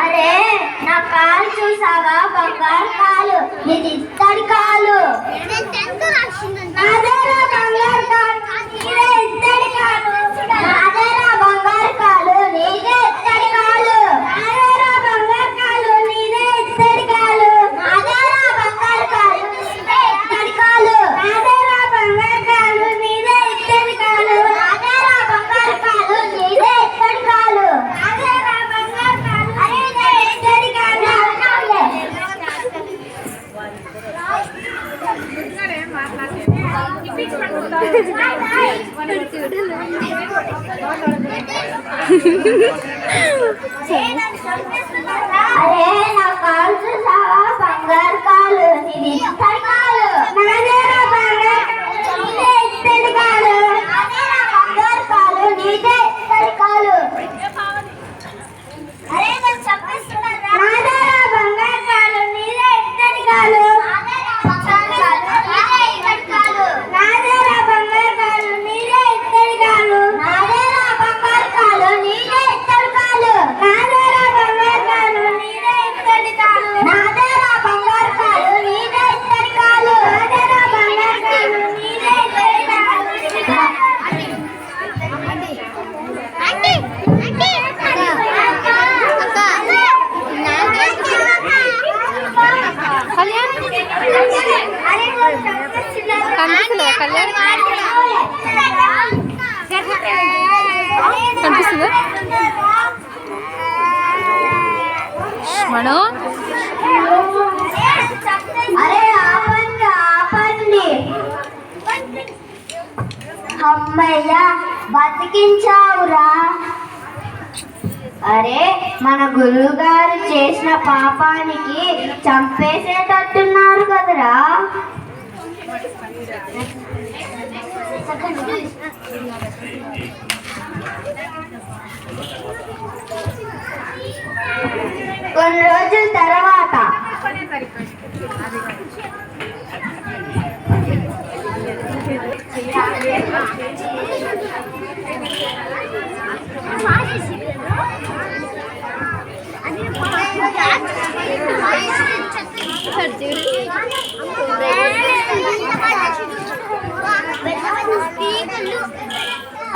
అరే నా కాలు చూసావా? బంగారు కాలు, ఇది ఇత్తడి కాలు. అదేరా బంగారు కాలు, ఇదే ఇత్తడి కాలు. అదేరా బంగారు కాలు, నీదే ఇత్తడి కాలు. అదేరా బంగారు కాలు, నీదే ఇత్తడి కాలు. అదేరా బంగారు కాలు, నీదే ఇత్తడి కాలు. అదేరా బంగారు కాలు, నీదే ఇత్తడి కాలు. అదేరా బంగారు కాలు, నీదే ఇత్తడి కాలు. అదేరా బంగారు కాలు, నీదే ఇత్తడి కాలు. అరే నా కాలు చూసావా? బంగారు కాలు, ఇది ఇత్తడి కాలు. నాదేరా బంగారు కాలు, నీదే ఇత్తడి కాలు. నాదేరా బంగారు కాలు, నీదే ఇత్తడి కాలు. అరే నన్ను చంపేస్తున్నారా? నాదేరా బంగారు కాలు, నీదే ఇత్తడి కాలు. నాదేరా బంగారు కాలు, నీదే ఇత్తడి కాలు. నాదేరా బంగారు కాలు, నీదే ఇత్తడి కాలు. నాదేరా బంగారు కాలు, నీదే ఇత్తడి కాలు. నాదేరా బంగారు కాలు, నీదే ఇత్తడి కాలు. నాదేరా బంగారు కాలు, నీదే ఇత్తడి కాలు. కనిపిస్తుందా మనం? అరే ఆపండి ఆపండి. అమ్మయ్య బతికించావురా. అరే మన గురువు గారు చేసిన పాపానికి చంపేసేటట్టున్నారు కదరా. కొన్ని రోజుల తర్వాత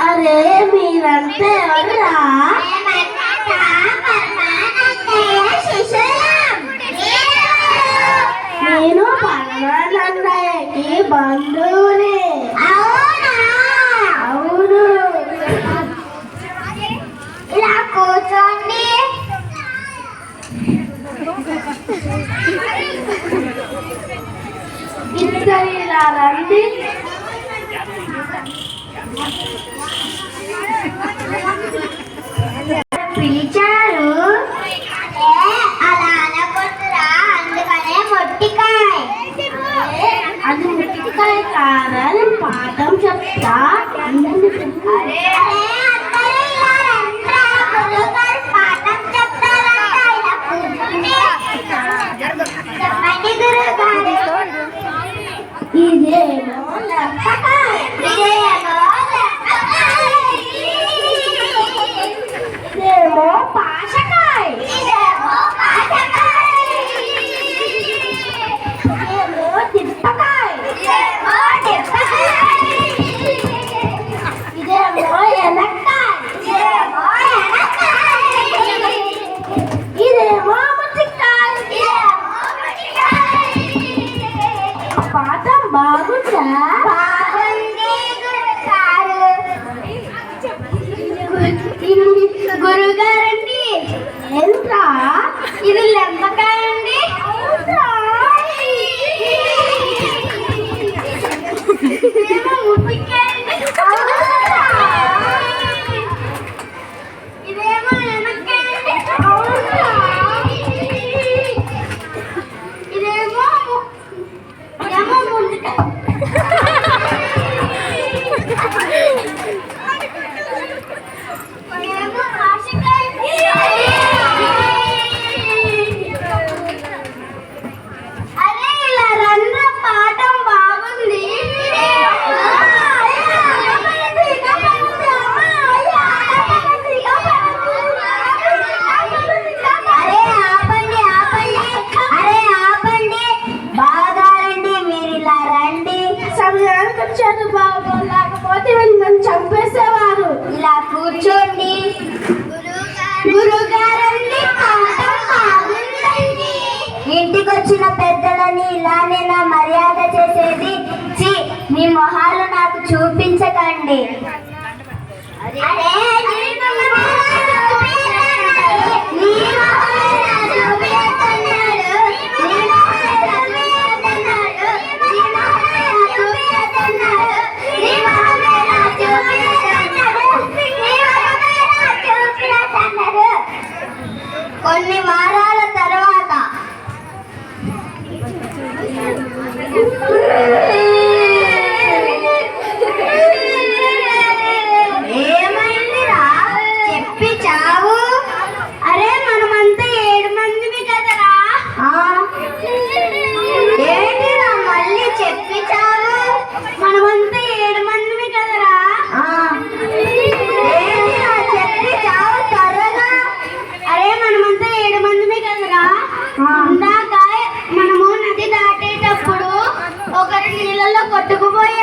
అరే మీరంతా ఎవరురా? నేను పరమానందయ్యకి బంధువుని. అవును. ఇలా కూర్చోండి. ఇద్దరు ఇలా రండి. పిలిచారు. అలా అనకూడదురా, అందుకనే మొట్టికాయ. అది మొట్టికాయ కాదని పాఠం చెప్తా. పాఠం చెప్తారంట. ఇలా కూర్చుంటే చెప్పండి గురువు గారు. ఇదేమో లెక్కకాయ, ఇదేమో లెక్కకాయ, ఇదేమో పాషకాయ, ఇదేమో పాషకాయ, ఇదేమో తిప్పకాయ, ఇదేమో తిప్పకాయ, ఇదేమో ఎనక్కాయ, ఇదేమో ఎనక్కాయ, ఇదేమో ముట్టికాయ, ఇదేమో ముట్టికాయ. పాఠం బాగుందా? బాగుంది గురుగారు. గురుగారండి ఏంట్రా ఇది? లెంబకాయ అండి. ఇదేమో ముట్టికాయ అండి. ఇదేమో ఎనక్కాయ అండి. ఇదేమో ముందుకాయ. అరే ఇలా రన్న పాఠం బాగుంది. సమయానికి చదువు లేకపోతే వీళ్ళు నన్ను చంపేసేవారు. ఇలా కూర్చోండి. గురుగారండి పాఠం బాగుందండి. ఇంటికి వచ్చిన పెద్దలని ఇలానే నా మర్యాద చేసేది? ఛీ, మీ మొహాలు నాకు చూపించకండి. అరే